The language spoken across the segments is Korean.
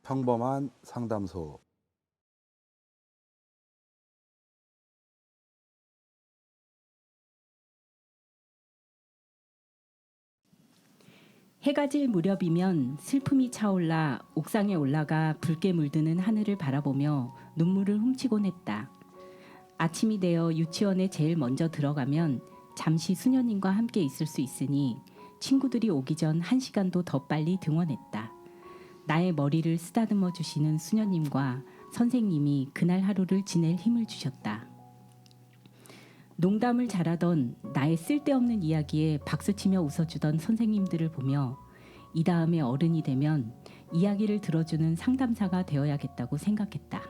평범한 상담소. 해가 질 무렵이면 슬픔이 차올라 옥상에 올라가 붉게 물드는 하늘을 바라보며 눈물을 훔치곤 했다. 아침이 되어 유치원에 제일 먼저 들어가면 잠시 수녀님과 함께 있을 수 있으니 친구들이 오기 전 1시간도 더 빨리 등원했다. 나의 머리를 쓰다듬어 주시는 수녀님과 선생님이 그날 하루를 지낼 힘을 주셨다. 농담을 잘하던 나의 쓸데없는 이야기에 박수치며 웃어주던 선생님들을 보며 이 다음에 어른이 되면 이야기를 들어주는 상담사가 되어야겠다고 생각했다.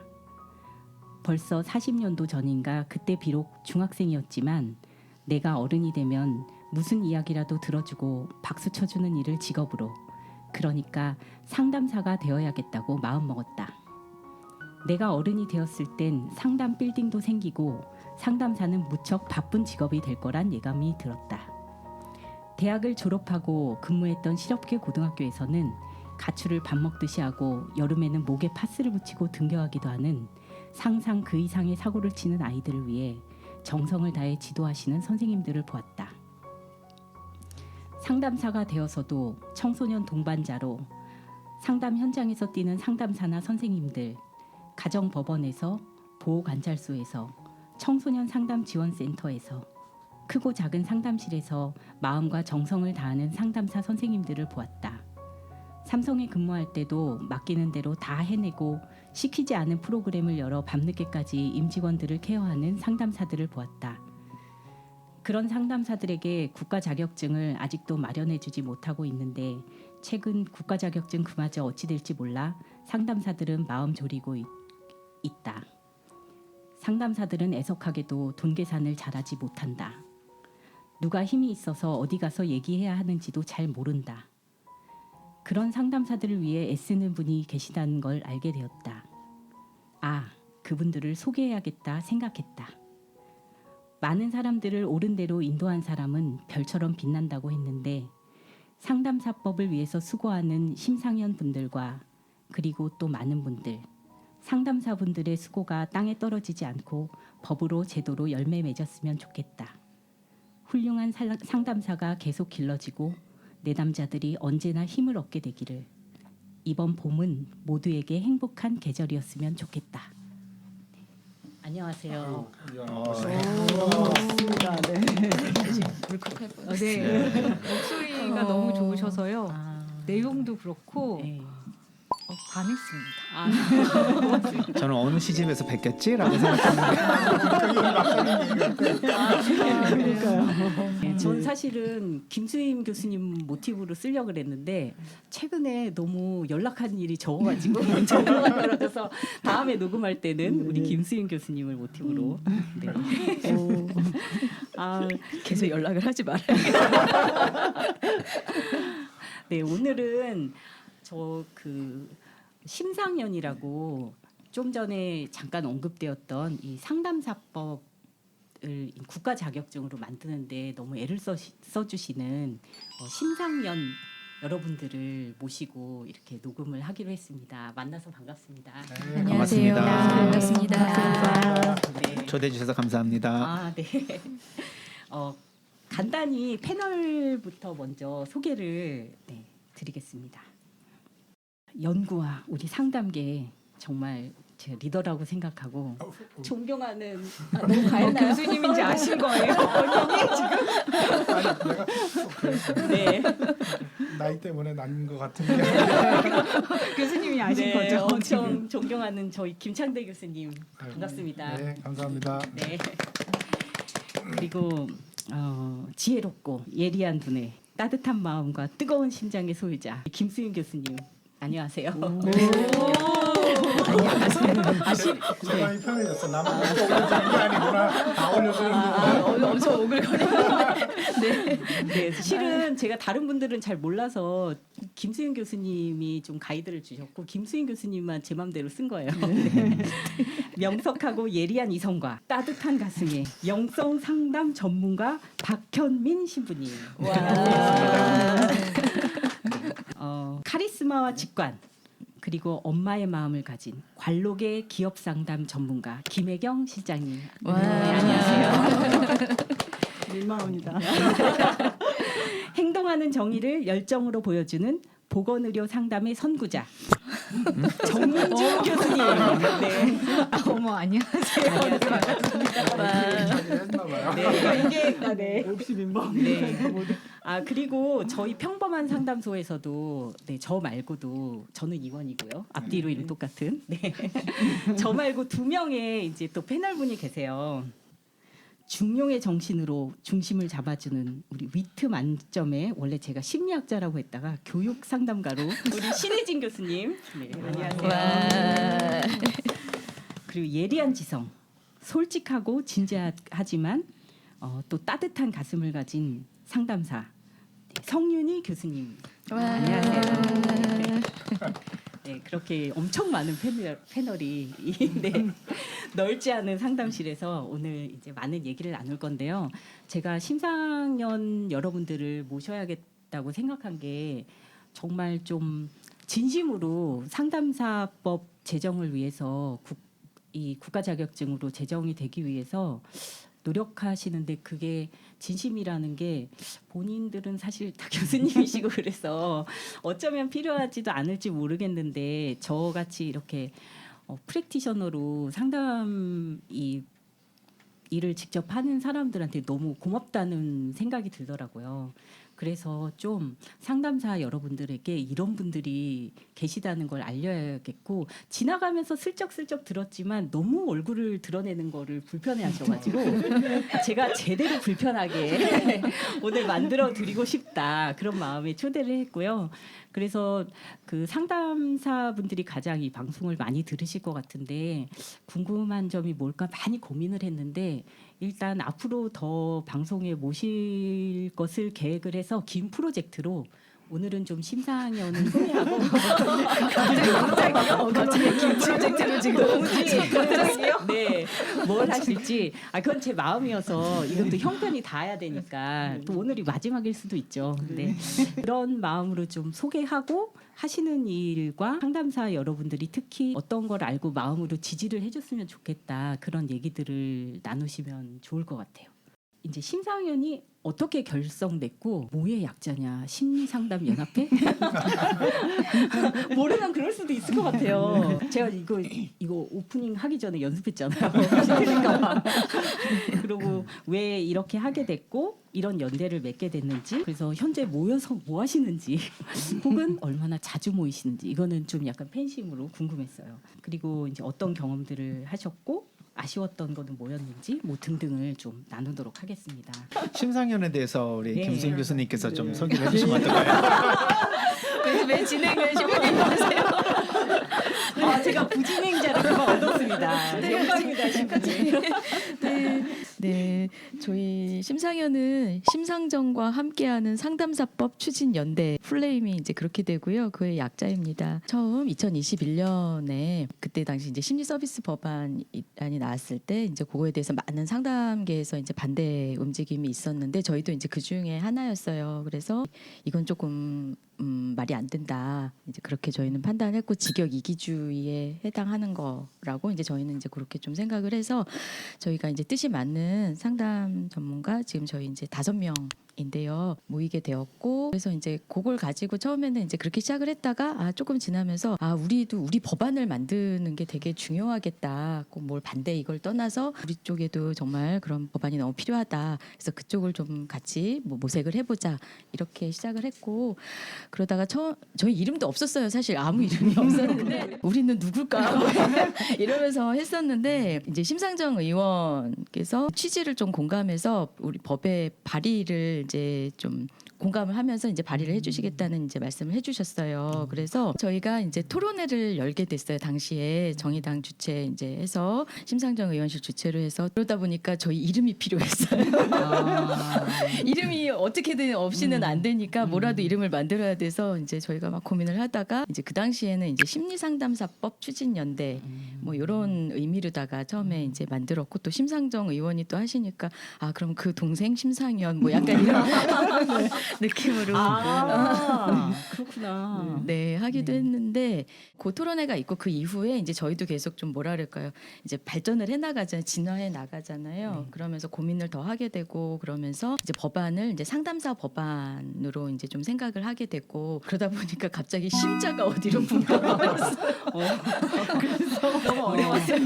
벌써 40년도 전인가 그때 비록 중학생이었지만 내가 어른이 되면 무슨 이야기라도 들어주고 박수 쳐주는 일을 직업으로, 그러니까 상담사가 되어야겠다고 마음먹었다. 내가 어른이 되었을 땐 상담 빌딩도 생기고 상담사는 무척 바쁜 직업이 될 거란 예감이 들었다. 대학을 졸업하고 근무했던 실업계 고등학교에서는 가출을 밥 먹듯이 하고 여름에는 목에 파스를 붙이고 등교하기도 하는 상상 그 이상의 사고를 치는 아이들을 위해 정성을 다해 지도하시는 선생님들을 보았다. 상담사가 되어서도 청소년 동반자로 상담 현장에서 뛰는 상담사나 선생님들, 가정법원에서, 보호관찰소에서, 청소년 상담지원센터에서, 크고 작은 상담실에서 마음과 정성을 다하는 상담사 선생님들을 보았다. 삼성에 근무할 때도 맡기는 대로 다 해내고 시키지 않은 프로그램을 열어 밤늦게까지 임직원들을 케어하는 상담사들을 보았다. 그런 상담사들에게 국가 자격증을 아직도 마련해주지 못하고 있는데 최근 국가 자격증 그마저 어찌 될지 몰라 상담사들은 마음 졸이고 있다. 상담사들은 애석하게도 돈 계산을 잘하지 못한다. 누가 힘이 있어서 어디 가서 얘기해야 하는지도 잘 모른다. 그런 상담사들을 위해 애쓰는 분이 계시다는 걸 알게 되었다. 아, 그분들을 소개해야겠다 생각했다. 많은 사람들을 옳은 대로 인도한 사람은 별처럼 빛난다고 했는데 상담사법을 위해서 수고하는 심상현 분들과 그리고 또 많은 분들, 상담사분들의 수고가 땅에 떨어지지 않고 법으로 제도로 열매 맺었으면 좋겠다. 훌륭한 상담사가 계속 길러지고 내담자들이 언제나 힘을 얻게 되기를. 이번 봄은 모두에게 행복한 계절이었으면 좋겠다. 네. 안녕하세요. 반갑습니다. 네. 물컥하고요. 네. 목소리가 너무 좋으셔서요. 내용도 그렇고 네. 반했습니다. 저는 어느 시집에서 뵙겠지라고 생각했는데 네, 전 사실은 김수임 교수님 모티브로 쓰려고 그랬는데 최근에 너무 연락한 일이 적어가지고 전화가 떨어져서 다음에 녹음할 때는 우리 김수임 교수님을 모티브로. 네. 아, 계속 연락을 하지 말아야겠다. 네, 오늘은 저 심상연이라고 좀 전에 잠깐 언급되었던 이 상담사법을 국가 자격증으로 만드는데 너무 애를 써주시는 심상연 여러분들을 모시고 이렇게 녹음을 하기로 했습니다. 만나서 반갑습니다. 네, 반갑습니다. 반갑습니다. 네. 초대해 주셔서 감사합니다. 아, 네. 간단히 패널부터 먼저 소개를 드리겠습니다. 연구와 우리 상담계 정말 제 리더라고 생각하고 존경하는 너무 가했나요? 교수님인지 아신 거예요? 네. 나이 때문에 난 것 같은데. 교수님이 아신 네, 거죠? 엄청 존경하는 저희 김창대 교수님 반갑습니다. 네, 감사합니다. 네. 그리고 지혜롭고 예리한 분의 따뜻한 마음과 뜨거운 심장의 소유자 김수인 교수님 안녕하세요. 안녕하세요. 상당히 편해졌어. 나만 이렇게 올려주는 게 아니구나. 다 올려주는 거. 엄청 오글거리는데. 네, 실은 제가 다른 분들은 잘 몰라서 김수인 교수님이 좀 가이드를 주셨고 김수인 교수님만 제 맘대로 쓴 거예요. 네. 명석하고 예리한 이성과 따뜻한 가슴에 영성 상담 전문가 박현민 신부님. 와. 카리스마와 직관 그리고 엄마의 마음을 가진 관록의 기업 상담 전문가 김혜경 실장님. 와. 안녕하세요. 민망합니다. 행동하는 정의를 열정으로 보여주는 보건의료 상담의 선구자 정민주 교수님. 네. 어머 안녕하세요. 했나봐요. 네. 이게 네. 역시 민망. 네. 그리고 저희 평범한 상담소에서도 저 말고도 저는 이원이고요. 앞뒤로 이름 똑같은. 네. 저 말고 2명의 이제 또 패널분이 계세요. 중용의 정신으로 중심을 잡아주는 우리 위트 만점의 원래 제가 심리학자라고 했다가 교육 상담가로 우리 신혜진 교수님. 네, 안녕하세요. 와. 그리고 예리한 지성, 솔직하고 진지하지만 또 따뜻한 가슴을 가진 상담사 성윤희 교수님. 와. 안녕하세요. 네, 그렇게 엄청 많은 패널이 네, 넓지 않은 상담실에서 오늘 이제 많은 얘기를 나눌 건데요. 제가 심상연 여러분들을 모셔야겠다고 생각한 게 정말 좀 진심으로 상담사법 제정을 위해서 이 국가 자격증으로 제정이 되기 위해서 노력하시는데 그게 진심이라는 게 본인들은 사실 다 교수님이시고 그래서 어쩌면 필요하지도 않을지 모르겠는데 저같이 이렇게 프랙티셔너로 상담 일을 직접 하는 사람들한테 너무 고맙다는 생각이 들더라고요. 그래서 좀 상담사 여러분들에게 이런 분들이 계시다는 걸 알려야겠고 지나가면서 슬쩍슬쩍 들었지만 너무 얼굴을 드러내는 거를 불편해하셔가지고 제가 제대로 불편하게 오늘 만들어 드리고 싶다 그런 마음에 초대를 했고요. 그래서 그 상담사 분들이 가장 이 방송을 많이 들으실 것 같은데 궁금한 점이 뭘까 많이 고민을 했는데 일단 앞으로 더 방송에 모실 것을 계획을 해서 긴 프로젝트로 오늘은 좀 심상연을 소개하고 갑자기 긴 프로젝트를 지금 갑자기요? 네, 뭘 하실지 그건 제 마음이어서 이것도 형편이 닿아야 되니까 또 오늘이 마지막일 수도 있죠. 네, 그런 마음으로 좀 소개하고 하시는 일과 상담사 여러분들이 특히 어떤 걸 알고 마음으로 지지를 해줬으면 좋겠다 그런 얘기들을 나누시면 좋을 것 같아요. 이제 심상연이 어떻게 결성됐고 뭐의 약자냐 심리상담연합회? 모르면 그럴 수도 있을 것 같아요. 제가 이거 오프닝 하기 전에 연습했잖아요. 그리고 왜 이렇게 하게 됐고 이런 연대를 맺게 됐는지 그래서 현재 모여서 뭐 하시는지 혹은 얼마나 자주 모이시는지 이거는 좀 약간 팬심으로 궁금했어요. 그리고 이제 어떤 경험들을 하셨고 아쉬웠던 거는 뭐였는지 뭐 등등을 좀 나누도록 하겠습니다. 심상연에 대해서 우리 네. 김수인 교수님께서 좀 소개를 해주시면 어떨까요? 왜 진행을 신부님 하세요? 제가 부진행자를 그만 얻었습니다. 영광입니다, 신부님. 네, 저희 심상연은 심상정과 함께하는 상담사법 추진 연대 플레임이 이제 그렇게 되고요. 그의 약자입니다. 처음 2021년에 그때 당시 이제 심리 서비스 법안이 나왔을 때 이제 그거에 대해서 많은 상담계에서 이제 반대 움직임이 있었는데 저희도 이제 그 중에 하나였어요. 그래서 이건 조금 말이 안 된다. 이제 그렇게 저희는 판단했고 직역 이기주의에 해당하는 거라고 이제 저희는 이제 그렇게 좀 생각을 해서 저희가 이제 뜻이 맞는 상담 전문가 지금 저희 이제 5명인데요. 모이게 되었고 그래서 이제 그걸 가지고 처음에는 이제 그렇게 시작을 했다가 조금 지나면서 우리도 우리 법안을 만드는 게 되게 중요하겠다. 꼭 뭘 반대 이걸 떠나서 우리 쪽에도 정말 그런 법안이 너무 필요하다. 그래서 그쪽을 좀 같이 모색을 해보자 이렇게 시작을 했고 그러다가 저희 이름도 없었어요. 사실 아무 이름이 없었는데 우리는 누굴까 이러면서 했었는데 이제 심상정 의원께서 취지를 좀 공감해서 우리 법의 발의를 이제 좀 공감을 하면서 이제 발의를 해주시겠다는 이제 말씀을 해주셨어요. 그래서 저희가 이제 토론회를 열게 됐어요. 당시에 정의당 주최 이제 해서 심상정 의원실 주최로 해서 그러다 보니까 저희 이름이 필요했어요. 이름이 어떻게든 없이는 안 되니까 뭐라도 이름을 만들어야 돼서 이제 저희가 막 고민을 하다가 이제 그 당시에는 이제 심리상담사법 추진연대 뭐 이런 의미로다가 처음에 이제 만들었고 또 심상정 의원이 또 하시니까 그럼 그 동생 심상연 뭐 약간 이런 느낌으로 그렇구나. 네, 하기도 네. 했는데 그 토론회가 있고 그 이후에 이제 저희도 계속 좀 뭐라 그럴까요? 이제 발전을 해 나가잖아요. 진화해 나가잖아요. 그러면서 고민을 더 하게 되고 그러면서 이제 법안을 이제 상담사 법안으로 이제 좀 생각을 하게 되고 그러다 보니까 갑자기 심자가 어디로 분가가 너무 어려웠어요.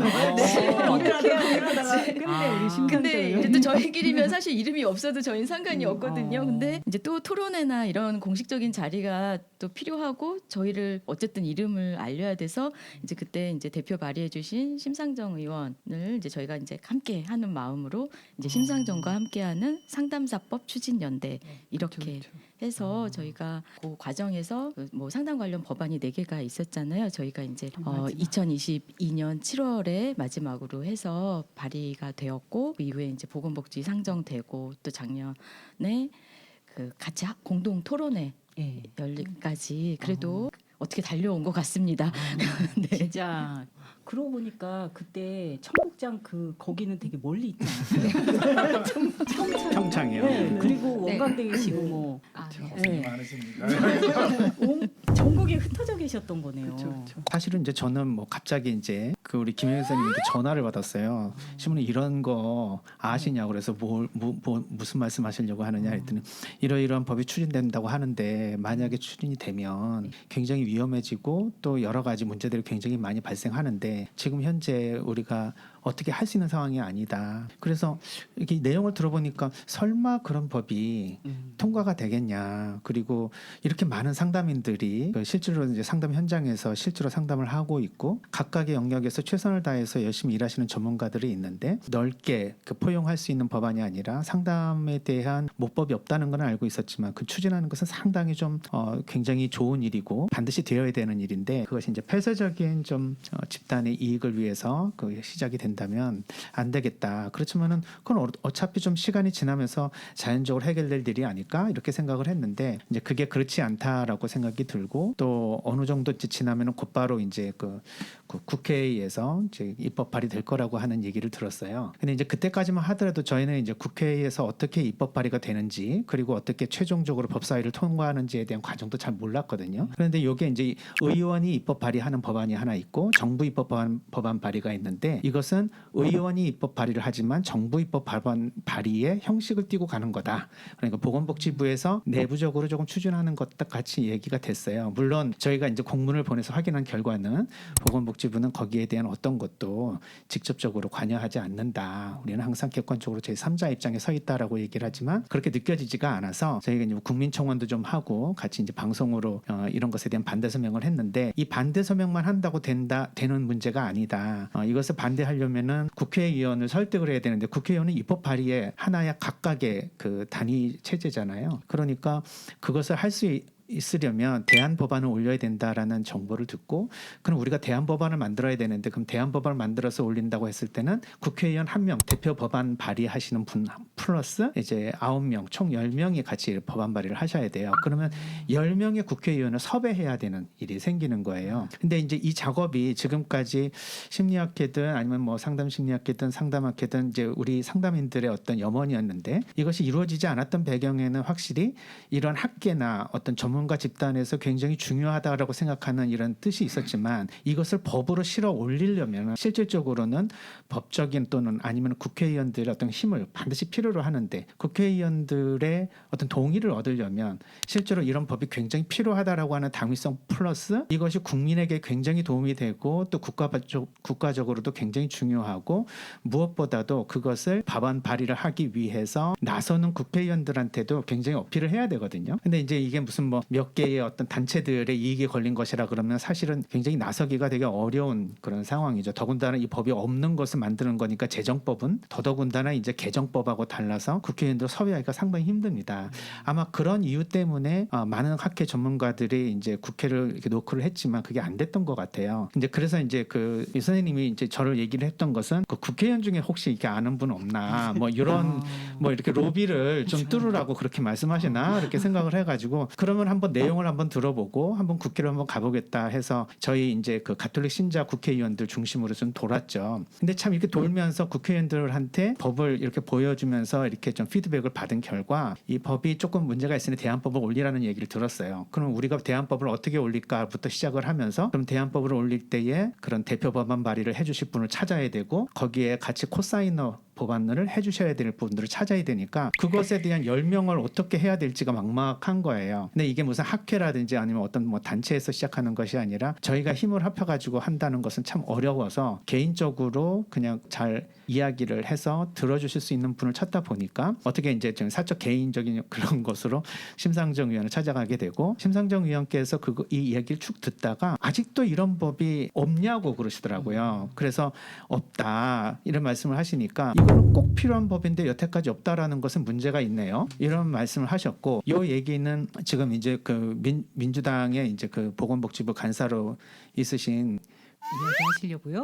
근데 우리 심장 근데 이제 또 저희끼리면 사실 이름이 없어도 저희는 상관이 없거든요. 근데 이제 또 토론회나 이런 공식적인 자리가 또 필요하고 저희를 어쨌든 이름을 알려야 돼서 이제 그때 이제 대표 발의해주신 심상정 의원을 이제 저희가 이제 함께 하는 마음으로 이제 심상정과 함께하는 상담사법 추진연대 이렇게 해서 저희가 그 과정에서 그뭐 상담 관련 법안이 4개가 있었잖아요. 저희가 이제 2022년 7월에 마지막으로 해서 발의가 되었고 그 이후에 이제 보건복지 상정되고 또 작년에 그 같이 공동 토론회 예. 열리까지 그래도 어떻게 달려온 것 같습니다. 네. 진짜 그러고 보니까 그때 청국장 그 거기는 되게 멀리 있지 않았어요? 평창이요. 네. 그리고 네. 원광대 계시고 뭐 고생이 네. 많으십니다. 전국에 흩어져 계셨던 거네요. 사실은 이제 저는 뭐 갑자기 이제 그 우리 김영희 선생님께 전화를 받았어요. 신부님 이런 거 아시냐고 그래서 무슨 말씀하시려고 하느냐 했더니 이러이러한 법이 추진된다고 하는데 만약에 추진이 되면 굉장히 위험해지고 또 여러 가지 문제들이 굉장히 많이 발생하는데 지금 현재 우리가 어떻게 할 수 있는 상황이 아니다. 그래서 이렇게 내용을 들어보니까 설마 그런 법이 통과가 되겠냐. 그리고 이렇게 많은 상담인들이 실제로 이제 상담 현장에서 실제로 상담을 하고 있고 각각의 영역에서 최선을 다해서 열심히 일하시는 전문가들이 있는데 넓게 그 포용할 수 있는 법안이 아니라 상담에 대한 모법이 없다는 건 알고 있었지만 그 추진하는 것은 상당히 좀 굉장히 좋은 일이고 반드시 되어야 되는 일인데 그것이 이제 폐쇄적인 좀 집단의 이익을 위해서 그 시작이 된다면 안 되겠다. 그렇지만은 그건 어차피 좀 시간이 지나면서 자연적으로 해결될 일이 아닐까 이렇게 생각을 했는데 이제 그게 그렇지 않다라고 생각이 들고 또 어느 정도 이제 지나면은 곧바로 이제 그 국회에서 이제 입법 발의될 거라고 하는 얘기를 들었어요. 근데 이제 그때까지만 하더라도 저희는 이제 국회에서 어떻게 입법 발의가 되는지 그리고 어떻게 최종적으로 법사위를 통과하는지에 대한 과정도 잘 몰랐거든요. 그런데 이게 이제 의원이 입법 발의하는 법안이 하나 있고 정부 입법 법안 발의가 있는데 이것은 의원이 입법 발의를 하지만 정부 입법 법안 발의의 형식을 띠고 가는 거다. 그러니까 보건복지부에서 내부적으로 조금 추진하는 것과 같이 얘기가 됐어요. 물론 저희가 이제 공문을 보내서 확인한 결과는 보건복지부는 거기에 대한 어떤 것도 직접적으로 관여하지 않는다. 우리는 항상 객관적으로 제3자 입장에 서 있다라고 얘기를 하지만 그렇게 느껴지지가 않아서 저희가 이제 국민청원도 좀 하고 같이 이제 방송으로 이런 것에 대한 반대 서명을 했는데 이 반대 서명만 한다고 되는 문제가 아니다. 이것을 반대하려면은 국회의원을 설득을 해야 되는데 국회의원은 입법 발의의 하나의 각각의 그 단위 체제잖아요. 그러니까 그것을 할 수 있으려면 대안 법안을 올려야 된다라는 정보를 듣고 그럼 우리가 대안 법안을 만들어야 되는데 그럼 대안 법안을 만들어서 올린다고 했을 때는 국회의원 1명 대표 법안 발의하시는 분 플러스 이제 9명 총 10명이 같이 법안 발의를 하셔야 돼요. 그러면 10명의 국회의원을 섭외해야 되는 일이 생기는 거예요. 근데 이제 이 작업이 지금까지 심리학회든 아니면 뭐 상담 심리학회든 상담학회든 이제 우리 상담인들의 어떤 염원이었는데 이것이 이루어지지 않았던 배경에는 확실히 이런 학계나 어떤 전문가 집단에서 굉장히 중요하다라고 생각하는 이런 뜻이 있었지만 이것을 법으로 실어 올리려면 실질적으로는 법적인 또는 아니면 국회의원들의 어떤 힘을 반드시 필요로 하는데 국회의원들의 어떤 동의를 얻으려면 실제로 이런 법이 굉장히 필요하다라고 하는 당위성 플러스 이것이 국민에게 굉장히 도움이 되고 또 국가적으로도 굉장히 중요하고 무엇보다도 그것을 법안 발의를 하기 위해서 나서는 국회의원들한테도 굉장히 어필을 해야 되거든요. 근데 이제 이게 무슨 뭐 몇 개의 어떤 단체들의 이익이 걸린 것이라 그러면 사실은 굉장히 나서기가 되게 어려운 그런 상황이죠. 더군다나 이 법이 없는 것을 만드는 거니까 재정법은 더더군다나 이제 개정법하고 달라서 국회의원들 섭외하기가 상당히 힘듭니다. 아마 그런 이유 때문에 많은 학회 전문가들이 이제 국회를 이렇게 노크를 했지만 그게 안 됐던 것 같아요. 이제 그래서 이제 그 선생님이 이제 저를 얘기를 했던 것은 그 국회의원 중에 혹시 이렇게 아는 분 없나 뭐 이런 뭐 이렇게 로비를 좀 뚫으라고 그렇게 말씀하시나 이렇게 생각을 해가지고 그러면 한번 내용을 한번 들어보고 한번 국회를 한번 가보겠다 해서 저희 이제 그 가톨릭 신자 국회의원들 중심으로 좀 돌았죠. 근데 참 이렇게 돌면서 국회의원들한테 법을 이렇게 보여주면서 이렇게 좀 피드백을 받은 결과 이 법이 조금 문제가 있으니 대안법을 올리라는 얘기를 들었어요. 그럼 우리가 대안법을 어떻게 올릴까부터 시작을 하면서 그럼 대안법을 올릴 때에 그런 대표 법안 발의를 해주실 분을 찾아야 되고 거기에 같이 코사이너 법안을 해주셔야 될 분들을 찾아야 되니까 그것에 대한 10명을 어떻게 해야 될지가 막막한 거예요. 근데 이게 무슨 학회라든지 아니면 어떤 뭐 단체에서 시작하는 것이 아니라 저희가 힘을 합쳐가지고 한다는 것은 참 어려워서 개인적으로 그냥 잘 이야기를 해서 들어주실 수 있는 분을 찾다 보니까 어떻게 이제 좀 사적 개인적인 그런 것으로 심상정 의원을 찾아가게 되고 심상정 의원께서 이 이야기를 쭉 듣다가 아직도 이런 법이 없냐고 그러시더라고요. 그래서 없다 이런 말씀을 하시니까 이거는 꼭 필요한 법인데 여태까지 없다라는 것은 문제가 있네요. 이런 말씀을 하셨고 이 얘기는 지금 이제 그 민주당의 이제 그 보건복지부 간사로 있으신 이야기 하시려고요?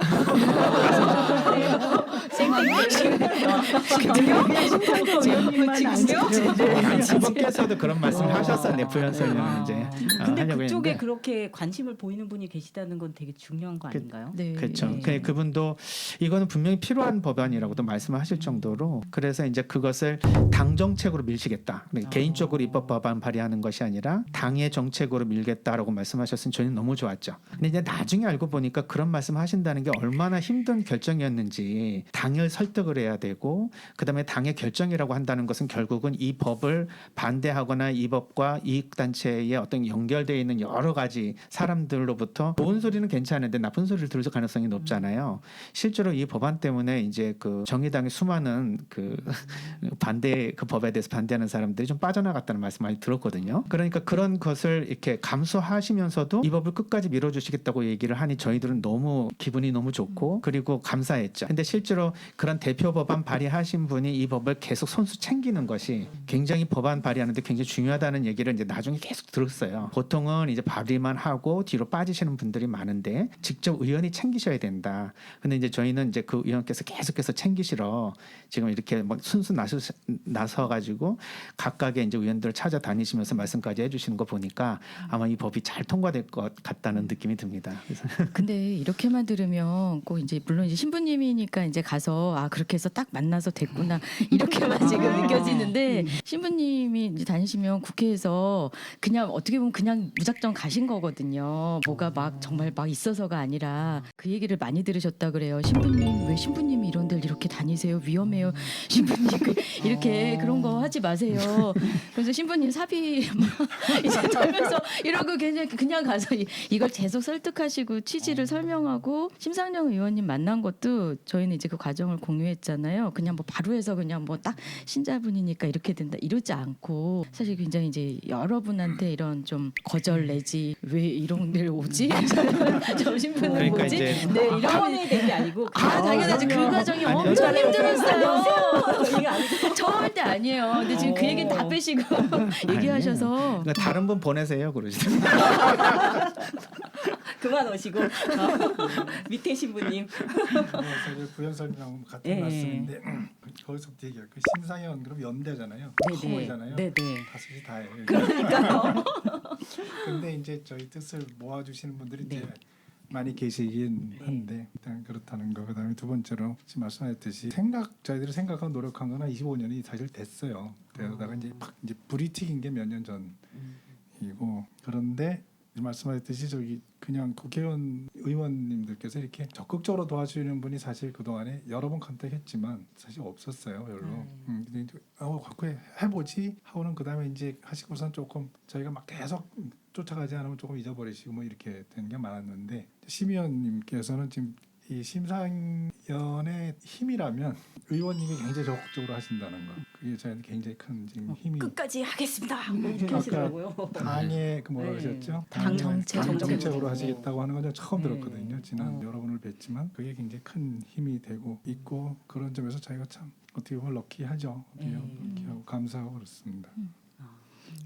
이분께서도 그런 말씀을 하셨었네. 부연설명을 이제 근데 하려고 그쪽에 했는데. 그렇게 관심을 보이는 분이 계시다는 건 되게 중요한 거 아닌가요? 네. 그렇죠. 네. 그분도 이거는 분명히 필요한 법안이라고도 말씀하실 정도로 그래서 이제 그것을 당 정책으로 밀시겠다. 개인적으로 입법 법안 발의하는 것이 아니라 당의 정책으로 밀겠다라고 말씀하셨으니 저는 너무 좋았죠. 근데 이제 나중에 알고 보니까 그런 말씀하신다는 게 얼마나 힘든 결정이었는지 당을 설득을 해야 되고 그다음에 당의 결정이라고 한다는 것은 결국은 이 법을 반대하거나 이 법과 이익단체에 어떤 연결되어 있는 여러 가지 사람들로부터 좋은 소리는 괜찮은데 나쁜 소리를 들을 가능성이 높잖아요. 실제로 이 법안 때문에 이제 그 정의당의 수많은 그 반대 그 법에 대해서 반대하는 사람들이 좀 빠져나갔다는 말씀 많이 들었거든요. 그러니까 그런 것을 이렇게 감수하시면서도 이 법을 끝까지 밀어주시겠다고 얘기를 하니 저희들은 너무 기분이 너무 좋고 그리고 감사했죠. 근데 실제로 그런 대표 법안 발의하신 분이 이 법을 계속 손수 챙기는 것이 굉장히 법안 발의하는데 굉장히 중요하다는 얘기를 이제 나중에 계속 들었어요. 보통은 이제 발의만 하고 뒤로 빠지시는 분들이 많은데 직접 의원이 챙기셔야 된다. 근데 이제 저희는 이제 그 의원께서 계속해서 챙기시러 지금 이렇게 막 순수 나서 가지고 각각의 이제 의원들을 찾아다니시면서 말씀까지 해주시는 거 보니까 아마 이 법이 잘 통과될 것 같다는 느낌이 듭니다. 그래서 근데 이렇게만 들으면 꼭 이제 물론 이제 신부님이니까 이제 가서 아 그렇게 해서 딱 만나서 됐구나 이렇게만 지금 느껴지는데 신부님이 이제 다니시면 국회에서 그냥 어떻게 보면 그냥 무작정 가신 거거든요. 뭐가 막 정말 막 있어서가 아니라 그 얘기를 많이 들으셨다 그래요. 신부님 왜 신부님이 이런 데를 이렇게 다니세요? 위험해요. 신부님 이렇게 그런 거 하지 마세요. 그래서 신부님 사비 막 이제 들면서 이러고 그냥 가서 이걸 계속 설득하시고 취지를 설명하고 심상정 의원님 만난 것도 저희는 이제 그 과정을 공유했잖아요. 그냥 뭐 바로 해서 그냥 뭐 딱 신자분이니까 이렇게 된다 이러지 않고 사실 굉장히 이제 여러분한테 이런 좀 거절 내지 왜 이런 데를 오지? 저 신부는 그러니까 뭐지? 이제 네 이런 병원에 된 게 아니고 당연하지 그 과정이 아니요. 엄청 힘들었어요. 이게 아니고 처음 때 아니에요. 근데 지금 그 얘기는 다 빼시고 얘기하셔서 그러니까 다른 분 보내세요 그러시더라고요. 그만 오시고 밑에 신부님 부연 설명 같은 예. 말씀인데 거기서부터 얘기할 그 심상현 그럼 연대잖아요. 커보이잖아요. 네네. 다섯이 다예요. 그러니까요. 근데 이제 저희 뜻을 모아주시는 분들이 이제 많이 계시긴 한데 일단 그렇다는 거. 그다음에 두 번째로 지금 말씀하셨듯이 저희들이 생각하고 노력한 건 한 25년이 사실 됐어요. 그러다가 이제 이제 불이 튀긴 게 몇 년 전이고 그런데 말씀하셨듯이 저기 그냥 국회의원 의원님들께서 이렇게 적극적으로 도와주시는 분이 사실 그 동안에 여러 번 컨택했지만 사실 없었어요 별로. 근데 이제 갖고 해보지 하고는 그 다음에 이제 하시고선 조금 저희가 막 계속 쫓아가지 않으면 조금 잊어버리시고 뭐 이렇게 되는 게 많았는데 심 의원님께서는 지금 이 심상연의 힘이라면 의원님이 굉장히 적극적으로 하신다는 거 그게 저희한테 굉장히 큰 지금 힘이 끝까지 하겠습니다. 이렇게 아까 하시더라고요. 당의 그 뭐라 네. 그러셨죠? 당 정책으로. 정책으로 하시겠다고 하는 건 제가 처음 네. 들었거든요. 지난 여러분을 뵀지만 그게 굉장히 큰 힘이 되고 있고 그런 점에서 저희가 참 어떻게 보면 럭키하죠. 이렇게 하고 감사하고 그렇습니다.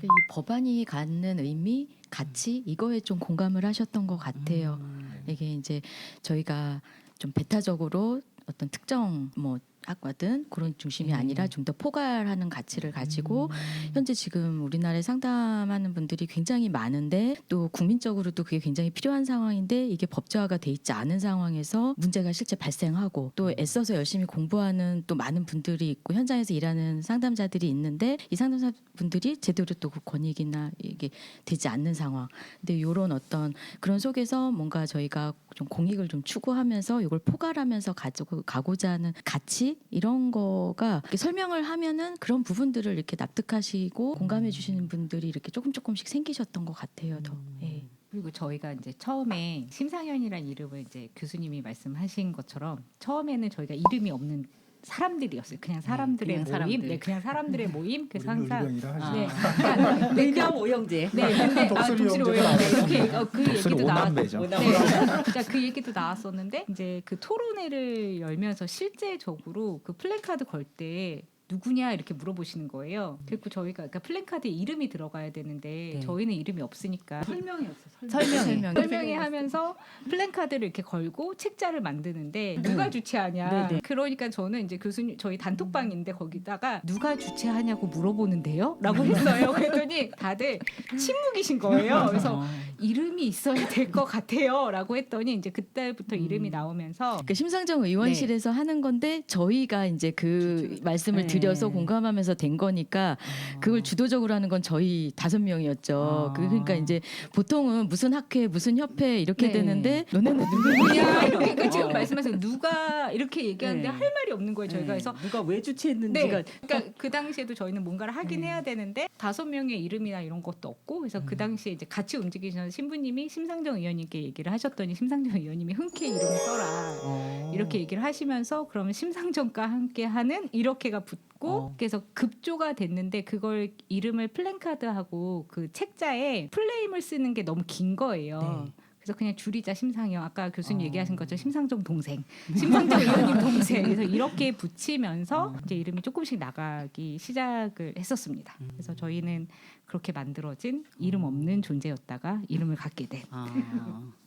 이 법안이 갖는 의미, 가치 이거에 좀 공감을 하셨던 것 같아요. 이게 이제 저희가 좀 배타적으로 어떤 특정 뭐 학과든 그런 중심이 아니라 좀 더 포괄하는 가치를 가지고 현재 지금 우리나라에 상담하는 분들이 굉장히 많은데 또 국민적으로도 그게 굉장히 필요한 상황인데 이게 법제화가 돼 있지 않은 상황에서 문제가 실제 발생하고 또 애써서 열심히 공부하는 또 많은 분들이 있고 현장에서 일하는 상담자들이 있는데 이 상담사분들이 제대로 또 그 권익이나 이게 되지 않는 상황. 근데 이런 어떤 그런 속에서 뭔가 저희가 좀 공익을 좀 추구하면서 이걸 포괄하면서 가지고 가고자 하는 가치 이런 거가 이렇게 설명을 하면은 그런 부분들을 이렇게 납득하시고 공감해 주시는 분들이 이렇게 조금씩 생기셨던 것 같아요. 더. 예. 그리고 저희가 이제 처음에 심상현이라는 이름을 이제 교수님이 말씀하신 것처럼 처음에는 저희가 이름이 없는 사람들이었어요. 그냥 사람들의 그냥 모임, 사람들. 네, 그냥 사람들의 모임. 그래서 우리는 항상 의병이라 하지. 네, 그러니까 의병 오영재. 네, 근데 독수리 독수리 오영재가 오영재 이렇게 그 독수리 얘기도 오남매죠. 나왔고, 네, 그러니까 그 얘기도 나왔었는데 이제 그 토론회를 열면서 실제적으로 그 플래카드 걸 때 누구냐 이렇게 물어보시는 거예요. 그리고 저희가 그러니까 플래카드에 이름이 들어가야 되는데 네. 저희는 이름이 없으니까 설명이었어. 설명회 하면서 플랜카드를 이렇게 걸고 책자를 만드는데 누가 주최하냐. 네, 네. 그러니까 저는 이제 교수님 저희 단톡방인데 거기다가 누가 주최하냐고 물어보는데요? 라고 했어요. 그랬더니 다들 침묵이신 거예요. 그래서 이름이 있어야 될 것 같아요. 라고 했더니 이제 그때부터 이름이 나오면서 그 심상정 의원실에서 하는 건데 저희가 이제 그 말씀을 네. 드려서 공감하면서 된 거니까 그걸 주도적으로 하는 건 저희 5명이었죠. 그러니까 이제 보통은 무슨 학회, 무슨 협회 이렇게 네. 되는데 너네는 누구냐? 누구냐 이렇게 그러니까 지금 말씀하신 누가 이렇게 얘기하는데 네. 할 말이 없는 거예요. 저희가 그래서 누가 왜 네. 주최했는지가 그러니까 그 당시에도 저희는 뭔가를 하긴 해야 되는데 5명의 이름이나 이런 것도 없고 그래서 그 당시에 이제 같이 움직이시는 신부님이 심상정 의원님께 얘기를 하셨더니 심상정 의원님이 흔쾌히 이름을 써라 이렇게 얘기를 하시면서 그러면 심상정과 함께하는 이렇게가 붙고 그래서 급조가 됐는데 그걸 이름을 플랜카드하고 그 책자에 플레임을 쓰는 게 너무 긴 거예요. 그래서 그냥 줄이자 심상영 아까 교수님 얘기하신 것처럼 심상정 동생 심상정 의원님 동생 그래서 이렇게 붙이면서 이제 이름이 조금씩 나가기 시작을 했었습니다. 그래서 저희는 그렇게 만들어진 이름 없는 존재였다가 이름을 갖게 된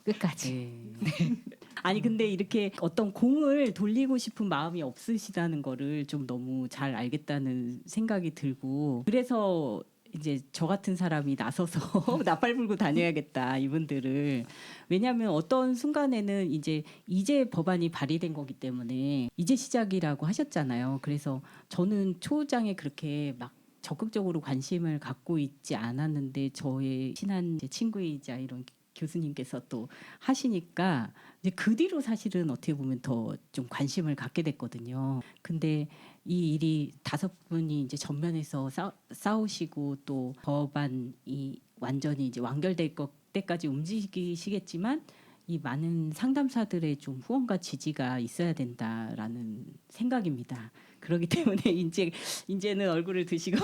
끝까지. 네. 아니 근데 이렇게 어떤 공을 돌리고 싶은 마음이 없으시다는 거를 좀 너무 잘 알겠다는 생각이 들고 그래서 이제 저 같은 사람이 나서서 나팔 불고 다녀야겠다 이분들을 왜냐하면 어떤 순간에는 이제 법안이 발의된 거기 때문에 이제 시작이라고 하셨잖아요. 그래서 저는 초장에 그렇게 막 적극적으로 관심을 갖고 있지 않았는데 저의 친한 이제 친구이자 이런 교수님께서 또 하시니까 이제 그 뒤로 사실은 어떻게 보면 더 좀 관심을 갖게 됐거든요. 근데 이 일이 5분이 이제 전면에서 싸우시고 또 법안이 완전히 이제 완결될 때까지 움직이시겠지만 이 많은 상담사들의 좀 후원과 지지가 있어야 된다라는 생각입니다. 그렇기 때문에 이제는 얼굴을 드시고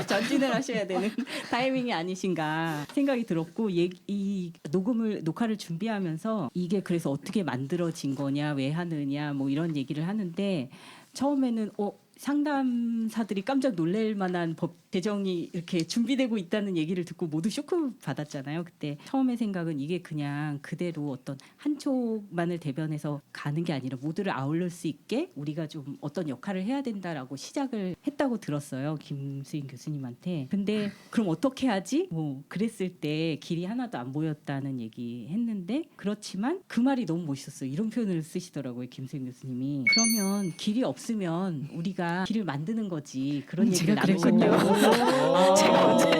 전진을 하셔야 되는 타이밍이 아니신가 생각이 들었고 이 녹화를 준비하면서 이게 그래서 어떻게 만들어진 거냐 왜 하느냐 뭐 이런 얘기를 하는데 처음에는 상담사들이 깜짝 놀랄 만한 법 개정이 이렇게 준비되고 있다는 얘기를 듣고 모두 쇼크 받았잖아요. 그때 처음의 생각은 이게 그냥 그대로 어떤 한쪽만을 대변해서 가는 게 아니라 모두를 아울릴 수 있게 우리가 좀 어떤 역할을 해야 된다라고 시작을 했다고 들었어요. 김수인 교수님한테. 근데 그럼 어떻게 하지? 뭐 그랬을 때 길이 하나도 안 보였다는 얘기 했는데 그렇지만 그 말이 너무 멋있었어요. 이런 표현을 쓰시더라고요. 김수인 교수님이. 그러면 길이 없으면 우리가 길을 만드는 거지. 그런 얘기를 제가 그랬군요. 나누거든요. 제가 어제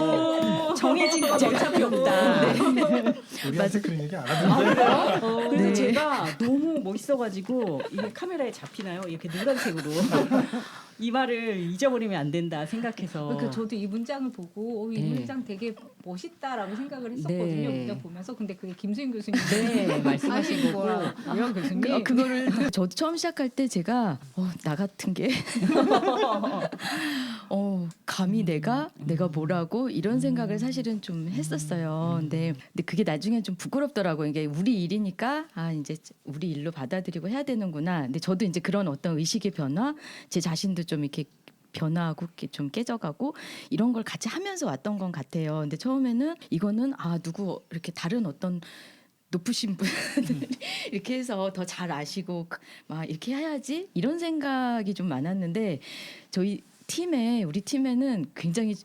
정해진 건 어차피 없다. 우리한테 그런 얘기 안 하던데. 그래서 네. 제가 너무 멋있어가지고 이게 카메라에 잡히나요? 이렇게 노란색으로 이 말을 잊어버리면 안 된다 생각해서 그러니까 저도 이 문장을 보고 이 네. 문장 되게 멋있다라고 생각을 했었거든요. 네. 문장 보면서 근데 그게 김수인 교수님 네, 말씀하신 거고 이런 교수님 그거를 저도 처음 시작할 때 제가 나 같은 게 감히 내가 뭐라고 이런 생각을 사실은 좀 했었어요. 근데 그게 나중에 좀 부끄럽더라고요. 이게 우리 일이니까 이제 우리 일로 받아들이고 해야 되는구나. 근데 저도 이제 그런 어떤 의식의 변화, 제 자신도 좀 이렇게 변화하고 이렇게 좀 깨져가고 이런 걸 같이 하면서 왔던 건 같아요. 근데 처음에는 이거는 누구 이렇게 다른 어떤 높으신 분 이렇게 해서 더 잘 아시고 막 이렇게 해야지 이런 생각이 좀 많았는데 우리 팀에는 굉장히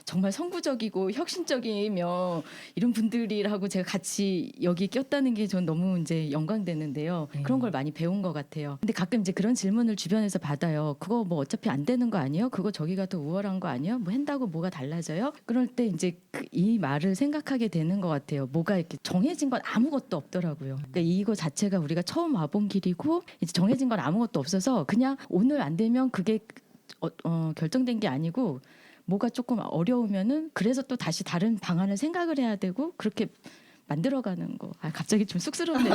정말 선구적이고 혁신적이며 이런 분들이라고 제가 같이 여기 꼈다는 게 전 너무 이제 영광되는데요. 그런 걸 많이 배운 것 같아요. 근데 가끔 이제 그런 질문을 주변에서 받아요. 그거 뭐 어차피 안 되는 거 아니에요? 그거 저기가 더 우월한 거 아니에요? 뭐 한다고 뭐가 달라져요? 그럴 때 이제 이 말을 생각하게 되는 것 같아요. 뭐가 이렇게 정해진 건 아무것도 없더라고요. 그러니까 이거 자체가 우리가 처음 와본 길이고 이제 정해진 건 아무것도 없어서 그냥 오늘 안 되면 그게 결정된 게 아니고 뭐가 조금 어려우면은 그래서 또 다시 다른 방안을 생각을 해야 되고 그렇게 만들어가는 거. 갑자기 좀 쑥스러운데.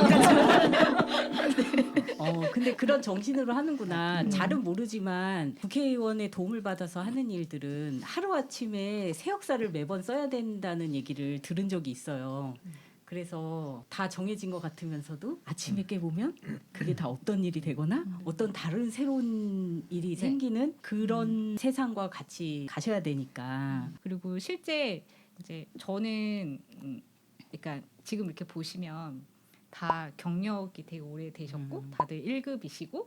근데 그런 정신으로 하는구나. 잘은 모르지만 국회의원의 도움을 받아서 하는 일들은 하루아침에 새 역사를 매번 써야 된다는 얘기를 들은 적이 있어요. 그래서 다 정해진 것 같으면서도 아침에 깨보면 그게 다 없던 일이 되거나 어떤 다른 새로운 일이 생기는 그런 세상과 같이 가셔야 되니까. 그리고 실제 이제 저는 그러니까 지금 이렇게 보시면 다 경력이 되게 오래 되셨고 다들 1급이시고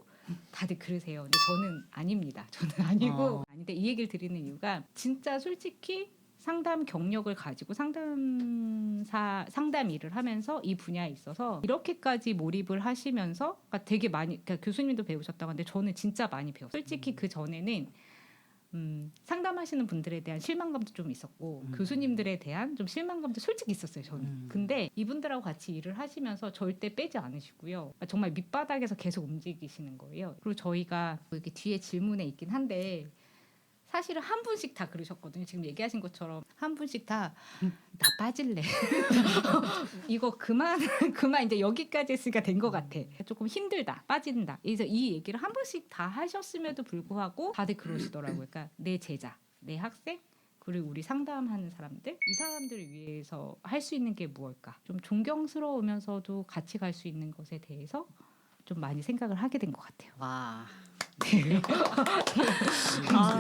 다들 그러세요. 근데 저는 아닙니다. 저는 아니고 아닌데 이 얘기를 드리는 이유가 진짜 솔직히 상담 경력을 가지고 상담 일을 하면서 이 분야에 있어서 이렇게까지 몰입을 하시면서 그러니까 되게 많이 그러니까 교수님도 배우셨다고 하는데 저는 진짜 많이 배웠어요. 솔직히 그 전에는 상담하시는 분들에 대한 실망감도 좀 있었고 교수님들에 대한 좀 실망감도 솔직히 있었어요. 저는. 근데 이분들하고 같이 일을 하시면서 절대 빼지 않으시고요. 정말 밑바닥에서 계속 움직이시는 거예요. 그리고 저희가 이렇게 뒤에 질문에 있긴 한데 사실은 한 분씩 다 그러셨거든요. 지금 얘기하신 것처럼 한 분씩 다 나 빠질래. 이거 그만 이제 여기까지 했으니까 된 것 같아. 조금 힘들다. 빠진다. 그래서 이 얘기를 한 분씩 다 하셨음에도 불구하고 다들 그러시더라고요. 그러니까 내 제자, 내 학생 그리고 우리 상담하는 사람들 이 사람들을 위해서 할 수 있는 게 무엇일까? 좀 존경스러우면서도 같이 갈 수 있는 것에 대해서 좀 많이 생각을 하게 된 것 같아요. 와.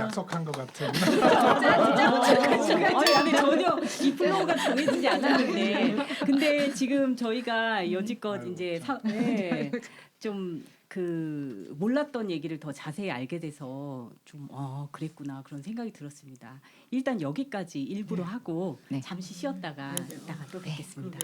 약속한 것 같은. 아니 전혀 이 플로우가 정해지지 않았는데 근데 지금 저희가 여지껏 이제 좀 그 몰랐던 얘기를 더 자세히 알게 돼서 좀 그랬구나 그런 생각이 들었습니다. 일단 여기까지 일부러 하고 잠시 쉬었다가 이따가 또 뵙겠습니다.